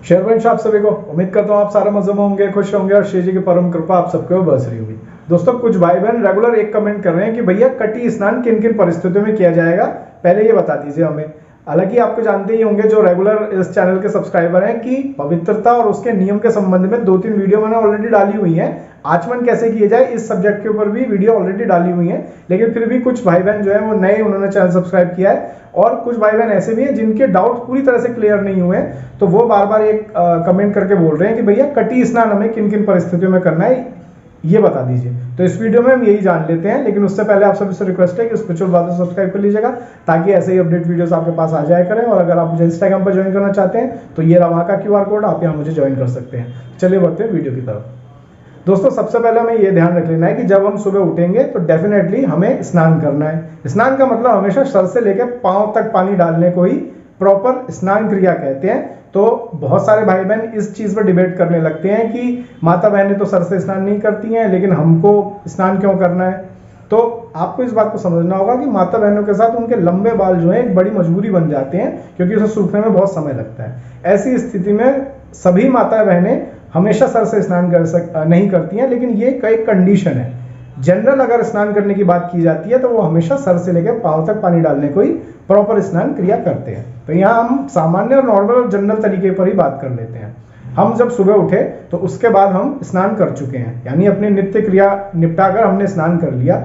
शेरवंश आप सभी को उम्मीद करता हूँ आप सारे मजे में होंगे, खुश होंगे और श्री जी की परम कृपा आप सबके बरस रही होगी। दोस्तों कुछ भाई बहन रेगुलर एक कमेंट कर रहे हैं कि भैया कटी स्नान किन किन परिस्थितियों में किया जाएगा, पहले ये बता दीजिए हमें। हालांकि आपको जानते ही होंगे जो रेगुलर इस चैनल के सब्सक्राइबर हैं कि पवित्रता और उसके नियम के संबंध में 2-3 वीडियो मैंने ऑलरेडी डाली हुई है। आचमन कैसे किए जाए इस सब्जेक्ट के ऊपर भी वीडियो ऑलरेडी डाली हुई है, लेकिन फिर भी कुछ भाई बहन जो है वो नए उन्होंने चैनल सब्सक्राइब किया है और कुछ भाई बहन ऐसे भी हैं जिनके डाउट पूरी तरह से क्लियर नहीं हुए, तो वो बार बार एक कमेंट करके बोल रहे हैं कि भैया कटी स्नान हमें किन किन परिस्थितियों में करना है ये बता दीजिए। तो इस वीडियो में हम यही जान लेते हैं, लेकिन उससे पहले आप सभी से रिक्वेस्ट है कि स्पिरिचुअल बातें सब्सक्राइब कर लीजिएगा ताकि ऐसे ही अपडेट वीडियोस आपके पास आ जाया करें। और अगर आप मुझे इंस्टाग्राम पर ज्वाइन करना चाहते हैं तो ये रहा वहाँ का QR कोड, आप यहाँ मुझे ज्वाइन कर सकते हैं। चलिए बढ़ते हैं वीडियो की तरफ। दोस्तों सबसे पहले हमें ये ध्यान रख लेना है कि जब हम सुबह उठेंगे तो डेफिनेटली हमें स्नान करना है। स्नान का मतलब हमेशा सर से लेकर पांव तक पानी डालने को ही प्रॉपर स्नान क्रिया कहते हैं। तो बहुत सारे भाई बहन इस चीज पर डिबेट करने लगते हैं कि माता बहनें तो सर से स्नान नहीं करती हैं लेकिन हमको स्नान क्यों करना है। तो आपको इस बात को समझना होगा कि माता बहनों के साथ उनके लंबे बाल जो है एक बड़ी मजबूरी बन जाते हैं क्योंकि उसे सूखने में बहुत समय लगता है। ऐसी स्थिति में सभी माता बहनें हमेशा सर से स्नान नहीं करती हैं, लेकिन ये एक कंडीशन है। जनरल अगर स्नान करने की बात की जाती है तो वो हमेशा सर से लेकर पांव तक पानी डालने को ही प्रॉपर स्नान क्रिया करते हैं। तो यहाँ हम सामान्य और नॉर्मल और जनरल तरीके पर ही बात कर लेते हैं। हम जब सुबह उठे तो उसके बाद हम स्नान कर चुके हैं, यानी अपनी नित्य क्रिया निपटाकर हमने स्नान कर लिया।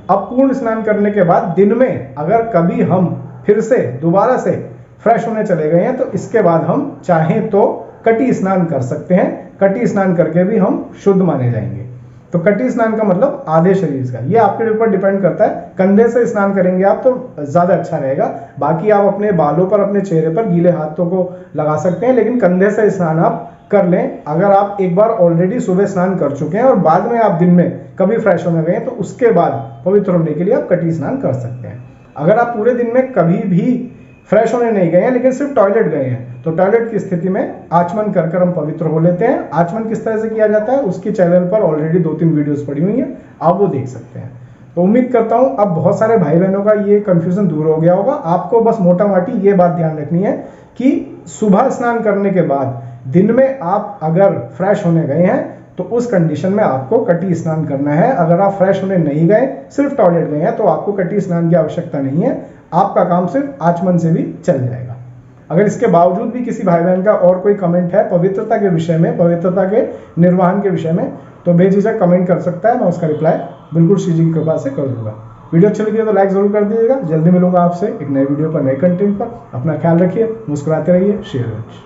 अब पूर्ण स्नान करने के बाद दिन में अगर कभी हम फिर से दोबारा से फ्रेश होने चले गए हैं तो इसके बाद हम चाहें तो कटी स्नान कर सकते हैं। कटी स्नान करके भी हम शुद्ध माने जाएंगे। तो कटी स्नान का मतलब आधे शरीर का, ये आपके ऊपर डिपेंड करता है। कंधे से स्नान करेंगे आप तो ज्यादा अच्छा रहेगा, बाकी आप अपने बालों पर अपने चेहरे पर गीले हाथों को लगा सकते हैं, लेकिन कंधे से स्नान आप कर लें। अगर आप एक बार ऑलरेडी सुबह स्नान कर चुके हैं और बाद में आप दिन में कभी फ्रेश होने गए तो उसके बाद पवित्र होने के लिए आप कटी स्नान कर सकते हैं। अगर आप पूरे दिन में कभी भी फ्रेश होने नहीं गए हैं लेकिन सिर्फ टॉयलेट गए हैं तो टॉयलेट की स्थिति में आचमन कर कर हम पवित्र हो लेते हैं। आचमन किस तरह से किया जाता है उसकी चैनल पर ऑलरेडी 2-3 वीडियोस पड़ी हुई हैं, आप वो देख सकते हैं। तो उम्मीद करता हूं अब बहुत सारे भाई बहनों का ये कंफ्यूजन दूर हो गया होगा। आपको बस मोटा मोटी ये बात ध्यान रखनी है कि सुबह स्नान करने के बाद दिन में आप अगर फ्रेश होने गए हैं तो उस कंडीशन में आपको कटी स्नान करना है। अगर आप फ्रेश होने नहीं गए, सिर्फ टॉयलेट गए हैं, तो आपको कटी स्नान की आवश्यकता नहीं है। आपका काम सिर्फ आचमन से भी चल जाएगा। अगर इसके बावजूद भी किसी भाई बहन का और कोई कमेंट है पवित्रता के विषय में, पवित्रता के निर्वहन के विषय में, तो बेझिझक कमेंट कर सकता है। मैं उसका रिप्लाई बिल्कुल श्री जी की कृपा से कर दूंगा। वीडियो अच्छी लगी है तो लाइक जरूर कर दीजिएगा। जल्दी मिलूंगा आपसे एक नए वीडियो पर, नए कंटेंट पर। अपना ख्याल रखिए, मुस्कुराते रहिए। शेरवंश।